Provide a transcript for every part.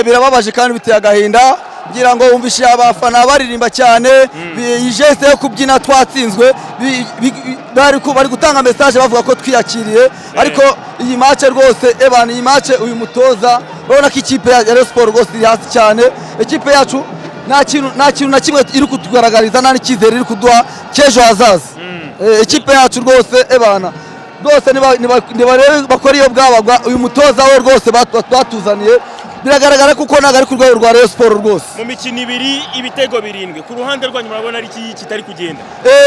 birababaje kandi biteye agahinda ngira ngo wumvishe abafana baririmba cyane igeste yo kubyina twatsinzwe bari gutanga message bavuga ko twiyakiriye ariko iyi match rwose ebana iyi match uyu mutoza urabona ko ikipe ya Rayon Sport rwose iri hasi cyane ikipe yacu nta kintu na kimwe iri kutugaragariza nta n'icyizere iri kuduha cy'ejo hazaza ikipe yacu rwose ebana rwose nibarebe bakora iyo bwabagwa uyu mutoza we rwose batuzaniye biragaragara kuko ntago ari ku rwego rwa Rayon Sport rwose mu mikino ibiri ibitego 7 ku ruhande rwanyu murabona ari kitari kugenda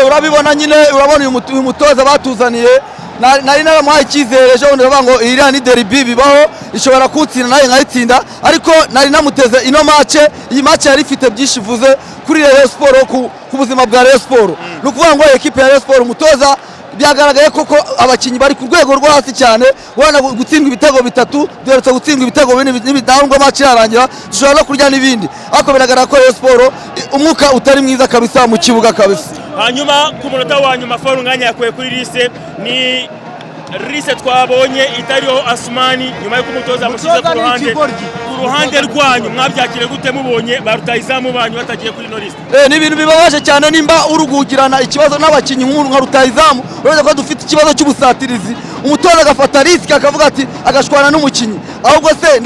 urabibona nyine urabona uyu mutoza batuzaniye nari naramuhaye icyizere ejo bundi bavuga ngo iriya ni derby bibaho ishobora kutsinda naye nkayitsinda ariko nari namuteze ino match iyi match yari ifite byinshi ivuze kuri Rayon Sport ku buzima bwa Rayon Sport no kuvuga ngo equipe ya Rayon Sport umutoza byagaragaye koko abakinyi bari ku rwego rwo hasi cyane ubona gutsindwa ibitego 3 deretse gutsindwa ibitego 4 n'ibidahungwa match yarangira dushobora no kurya n'ibindi ariko biragaragara ko Rayon Sport umwuka utari mwiza kabisa mu kibuga kabisa hanyuma ku munota wa nyuma Foro Nganya yakuye kuri liste ni liste twabonye itariho Asmani nyuma yo kumutoza amusize ku ruhande rwanyu mwabyakire gute mubonye barutayizamu banyu batagiye kuri no liste ni ibintu bibabaje cyane nimba urugugirana ikibazo n'abakinyi nka rutayizamu uretse ko dufite ikibazo cy'ubusatirizi umutoza agafata risk akavuga ati agashwana n'umukinyi ahubwo se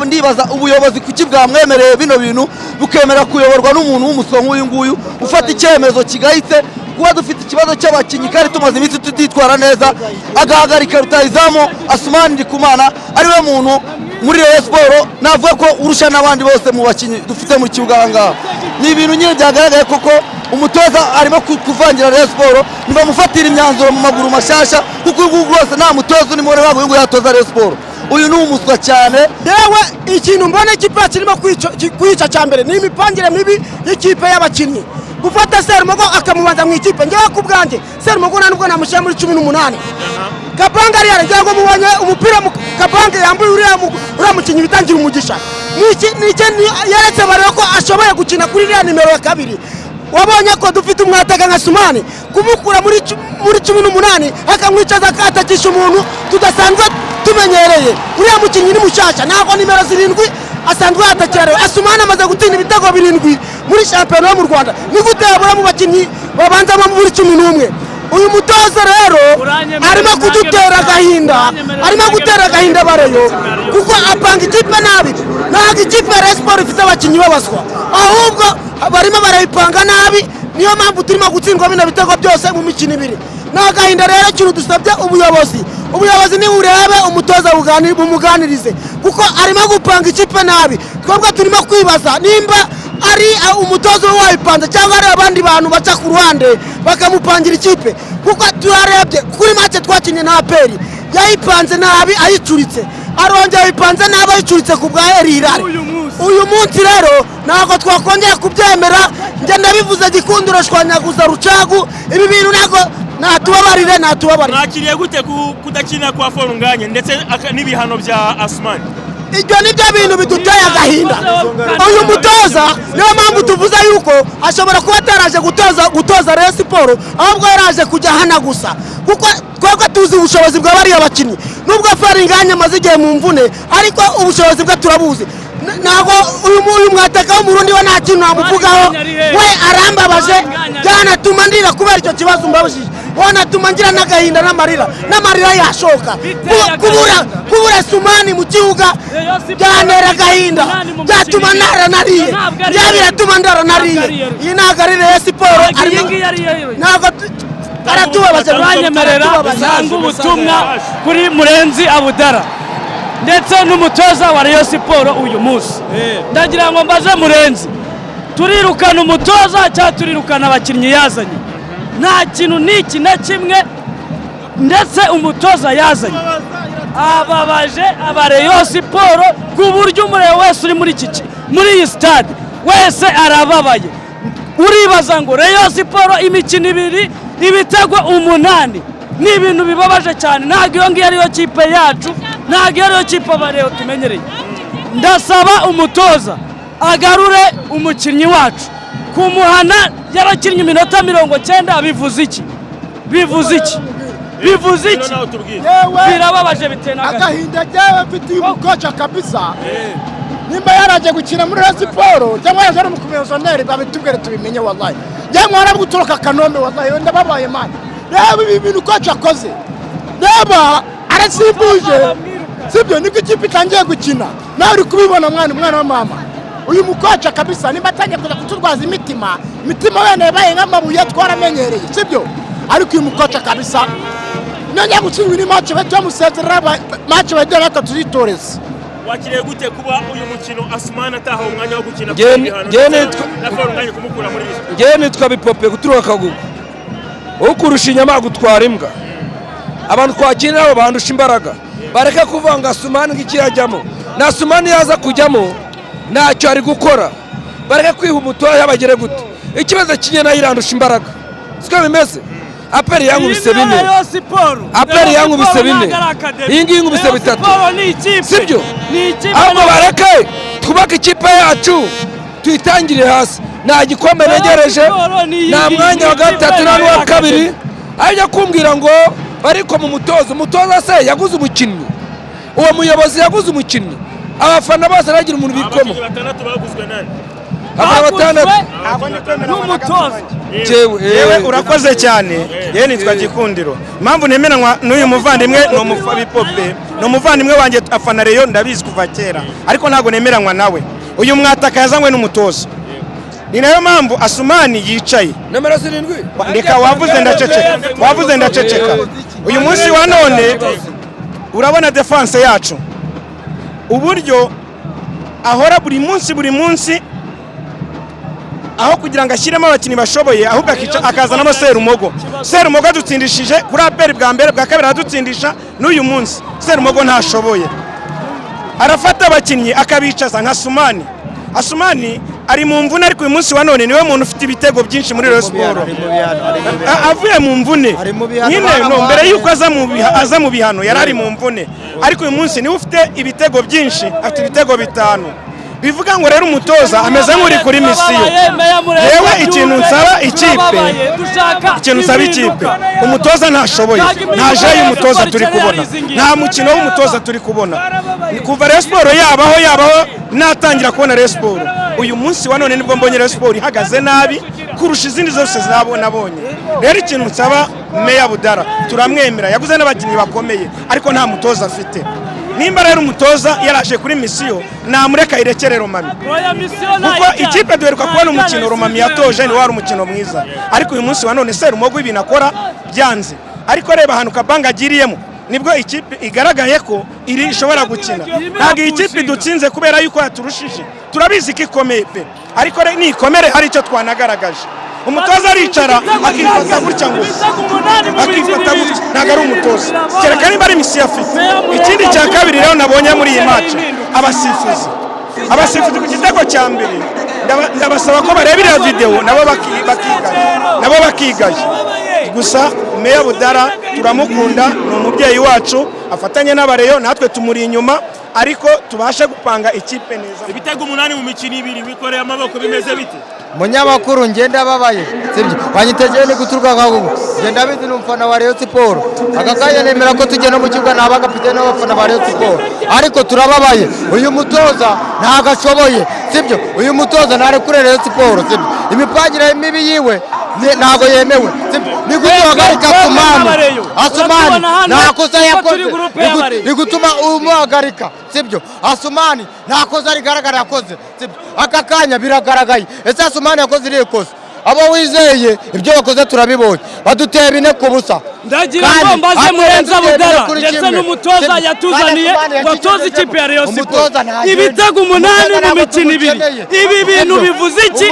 ndibaza ubuyobozi kuki bwamwemereye bino bintu bukemera kuyoborwa n'umuntu w'umusongo uyu nguyu ufata icyemezo kigahitse kuba dufite ikibazo cy'abakinyi kandi tumaze iminsi tutitwara neza agahagarika rutayizamu Asmani Ndikumana ariwe muntu muri Rayon Sport navuga ko urusha n'abandi bose mu bakinyi dufite mu kibuga ngaha ni ibintu nyine byagaragaye koko umutoza arimo kuvangira Rayon Sport nibamufatira imyanzuro mu maguru mashasha kuko uyu rwose nta mutoza uri muri bago yatoza Rayon Sport uyu ni umuswa cyane yewe ikintu mbona ikipe kirimo kwica cyambere ni imipangire mibi y'ikipe y'abakinyi gufata Serumogo akamubanza mu ikipe ngewe ku bwanjye Serumogo nubwo namushyira muri 18 Kapanga ari yarangiye ngo mubonye umupira Kapanga yambuye uriya mukinyi bitangira umugisha niki yaretse bareko ko ashoboye gukina kuri iriya nimero ya 2 wabonye ko dufite umwataka nka Sumani kumukura muri 18 akamwicaza akatakisha umuntu tudasanzwe tumenyereye uriya mukinyi ni mushasha nako nimero 7 asanzwe atakere Asumani amaze gutinda ibitego 7 muri championnat mu Rwanda ni gute yabura mu bakinyi babanza muri 11 uyu mutoza rero arimo gutera agahinda bareyo kuko apanga ikipe nabi ntabwo ikipe ya Rayon Sport ifite abakinyi babaswa ahubwo barimo barayipanga nabi niyo mpamvu turimo gutsindwa bino bitego byose mu mikino ibiri n'agahinda rero kintu dusabye ubuyobozi ni urebe umutoza bumuganirize kuko arimo gupanga ikipe nabi twebwe turimo kwibaza nimba ari umutoza wayipanze cyangwa ari abandi bantu baca ku ruhande bakamupangira ikipe kuko turarebye kuri match twakinye na APR yayipanze nabi ayicuritse arongera ayipanze nabi ayicuritse ku bwa Hilal uyu munsi rero ntabwo twakongera kubyemera njye ndabivuze gikundiro shwanyaguza Rucagu ibi bintu ntabwo natubabarire nakiriye gute kudakina kwa Foro Nganya ndetse n'ibihano bya Asmani ibyo nibyo bintu biduteye agahinda uyu mutoza niyo mpamvu tuvuze yuko ashobora kuba ataraje gutoza Rayon Sport ahubwo yaraje kujya hana gusa kuko twebwe tuzi ubushobozi bwa bariya bakinyi nubwo Foro Nganya amaze igihe mu mvune ariko ubushobozi bwe turabuzi nago uyu mwataka wo mu Burundi we nta kintu namuvugaho we arambabaje byanatuma ndira kubera icyo kibazo mbabujije wanatuma ngira n'agahinda n'amarira yashoka kubura Sumani mu kibuga byanera agahinda byatuma naranariye biratuma ndaranariye iyi ntabwo ari Rayon Sport ntabwo aratubabaje banyemerera usanga ubutumwa kuri Murenzi Abudara ndetse n'umutoza wa Rayon Sport uyu munsi ndagira ngo mbaze Murenzi turirukana umutoza cyangwa turirukana abakinnyi yazanye nta kintu niki na kimwe ndetse umutoza yazanye ababaje aba Rayon Sport ku buryo umurebe wese uri muri iyi stade wese arababaye uribaza ngo Rayon Sport imikino 2 ibitego 8 ni ibintu bibabaje cyane ntabwo iyo ngiyo ariyo kipe yacu ntabwo ariyo kipe abareyo tumenyereye ndasaba umutoza agarure umukinnyi wacu kumuhana yarakinnye iminota 90 bivuze iki birababaje bitena agahinda jewe mfitiye umukoca kabisa nimba yaje gukina muri Rayon Sports cyangwa yaje no mu commissionaire babitubwire tubimenye wallahi njye mwana gutoroka Kanombe wallahi wenda babaye man reba ibi bintu coach akoze reba arasimbuje sibyo niko ikipe itangiye gukina nawe uri kubibona mwana wa mama uyu mukoca kabisa nimba atangiye kuza kuturwaza imitima wene yabaye nk'amabuye twaramenyereye sibyo ariko uyu mukoca kabisa none gutsindwa ni match bamusezerera match bagira aka tuzitoreza wakiriye gute kuba uyu mukino Asumani ataha umwanya wo gukina na Foru nganye kumukura muri Rayon? Ngewe nitwa Bipope guturuka Kagugu ukurusha inyama gutwara imbwa abantu twakina abo bandusha imbaraga bareka kuvanga Asumani ngikirajyamo na Asumani yaza kujyamo ntacyo ari gukora bareka kwiha umutoya bagere gute ikibazo kinye nayo irandusha imbaraga siko bimeze aperi yankubise bine iyi ngiyi nkubise 3 sibyo ahubwo bareke twubake ikipe yacu tuyitangire hasi nta gikombe negereje nta mwanya wa gatatu na wa kabiri ajya kumbwira ngo bariko mu umutoza se yaguze umukinnyi uwo muyobozi yaguze umukinnyi abafana bose aragira umuntu bikomo batandatu baguzwe nani n'umutoza yewe urakoze cyane yewe nitwa Gikundiro impamvu nemeranywa n'uyu muvandimwe Bipope ni umuvandimwe wanjye afana Rayon ndabizi kuva kera ariko ntago nemeranywa nawe uyu mwataka yazanywe n'umutoza ni nayo mpamvu Asumani yicaye nomero 7 ndeka wavuze ndaceceka uyu munsi wa none urabona defense yacu uburyo ahora buri munsi aho kugira ngo ashyiremo abakinnyi bashoboye ahubwo akazanamo Serumogo adutsindishije kuri aperi bwa mbere bwa kabiri adutsindisha n'uyu munsi Serumogo ntashoboye arafata abakinnyi akabicaza nka Asumani ari mu mvune ariko uyu munsi wa none niwe muntu ufite ibitego byinshi muri Rayon Sports avuye mu mvune nyine mbere yuko aza mu bihano yari ari mu mvune ariko uyu munsi niwe ufite ibitego byinshi afite ibitego 5 bivuga ngo rero umutoza ameze nk'uri kuri misiyo yewe ikintu nsaba ikipe umutoza ntashoboye nta je y'umutoza turi kubona nta mukino w'umutoza turi kubona kuva Rayon Sports yabaho natangira kubona Rayon Sports uyu munsi wa none nibwo mbonye Rayon Sports ihagaze nabi kurusha izindi zose nabonye rero ikintu nsaba Meya Budara turamwemera yaguze n'abakinnyi bakomeye ariko nta mutoza afite nimba rero umutoza yaraje kuri misiyo namureka irekere Romami kuko ikipe duheruka kubona umukino Romami yatoje ni wari umukino mwiza ariko uyu munsi wa none Serumogo ibintu akora byanze ariko reba ahantu Kabanga agiriyemo nibwo ikipe igaragaye ko iri ishobora gukina ntabwo iyi kipe dutsinze kubera yuko yaturushije turabizi ko ikomeye pe ariko nikomere hari icyo twanagaragaje umutoza aricara akifata gutya ngo ntabwo ari umutoza kereka niba ari misiyo afite ikindi cya kabiri rero nabonye muri iyi match abasifuzi ku gitego cya mbere ndabasaba ko barebera video nabo bakigaye gusa Meya Budara turamukunda ni umubyeyi wacu afatanye n'abareyo natwe tumuri inyuma ariko tubashe gupanga ikipe neza ibitego 8 mu mikino 2 bikoreye amaboko bimeze bite munyamakuru ngenda babaye sibyo banyitegeye ni guturuka Kagugu ngenda bizi n'umfana wa Rayon Sports akakanya nemera ko tugenda mu kibuga nabaga kapitene n'abafana ba Rayon Sports ariko turababaye uyu mutoza ntago ashoboye sibyo uyu mutoza ntare kuri Rayon Sports sibyo imipangire mibi yiwe ntago yemewe sibyo ni guhagarika Asumani nakoza yakoze ni gutuma umuhagarika sibyo Asumani nakoza rigaragara yakoze sibyo akakanya biragaragaye ese Asumani yakoze iriye kosa abo wizeye ibyo bakoze turabibonye baduteye 4 ku busa ndagira ngo mbaze Murenzi Budara ndetse n'umutoza yatuzaniye watoza ikipe ya Rayon Sports ibitego 8 mu mikino 2 ibi bintu bivuze iki